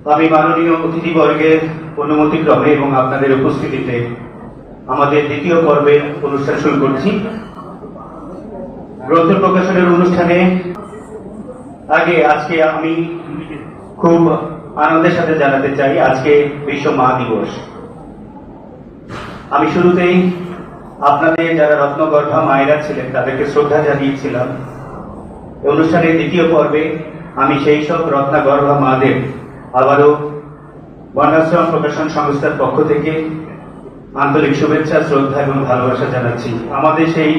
আমি মাননীয় অতিথিবর্গের অনুমতিক্রমে এবং আপনাদের উপস্থিতিতে আমাদের দ্বিতীয় পর্বের অনুষ্ঠান শুরু করছি। গ্রন্থ প্রকাশনের অনুষ্ঠানে আজকে আমি খুব আনন্দের সাথে জানাতে চাই আজকে বিশ্ব মা দিবস। আমি শুরুতেই আপনাদের যারা রত্নগর্ভা মায়েরা ছিলেন তাদেরকে শ্রদ্ধা জানিয়েছিলাম। অনুষ্ঠানের দ্বিতীয় পর্বে আমি সেই সব রত্নগর্ভা মাদের আবারও বর্ণাশ্রম প্রকাশন সংস্থার পক্ষ থেকে আন্তরিক শুভেচ্ছা, শ্রদ্ধা এবং ভালোবাসা জানাচ্ছি। আমাদের সেই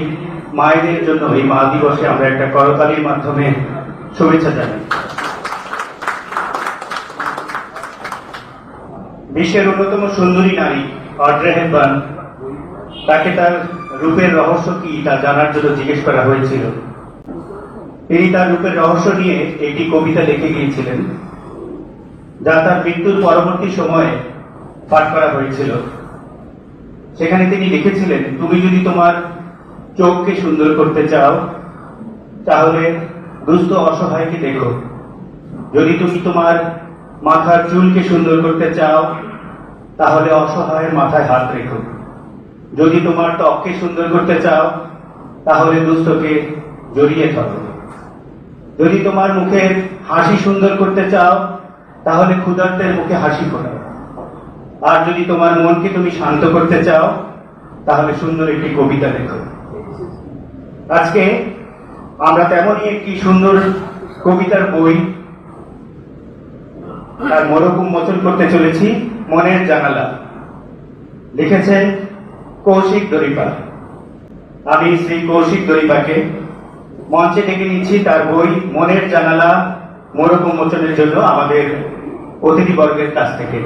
মায়েদের জন্য এই মা দিবসে আমরা একটা করতালির মাধ্যমে শুভেচ্ছা জানাই। বিশ্বের অন্যতম সুন্দরী নারী অড্রে হেপবার্ন, তাকে তার রূপের রহস্য কি তা জানার জন্য জিজ্ঞেস করা হয়েছিল। তিনি তার রূপের রহস্য নিয়ে একটি কবিতা লিখে গিয়েছিলেন, যা তার মৃত্যুর পরবর্তী সময়ে পাঠ করা হয়েছিল। সেখানে তিনি লিখেছিলেন, তুমি যদি তোমার চোখকে সুন্দর করতে চাও তাহলে দুস্থ অসহায়কে দেখো, যদি তুমি তোমার মাথার চুলকে সুন্দর করতে চাও তাহলে অসহায়ের মাথায় হাত রেখো, যদি তোমার ত্বককে সুন্দর করতে চাও তাহলে দুস্থকে জড়িয়ে ধরো, যদি তোমার মুখের হাসি সুন্দর করতে চাও তাহলে ক্ষুধার্তের মুখে হাসি ফোটাও, আর যদি তোমার মনকে তুমি শান্ত করতে চাও তাহলে সুন্দর একটি কবিতা লেখো। আজকে আমরা তেমনই একটি সুন্দর কবিতার বই তার মোড়ক উন্মোচন করতে চলেছি, মনের জানালা। লিখেছেন কৌশিক দরিপা। আমি শ্রী কৌশিক দরিপাকে মঞ্চে ডেকে নিচ্ছি তার বই মনের জানালা মোড়ক উন্মোচনের জন্য আমাদের অতিথিবর্গের কাছ থেকে।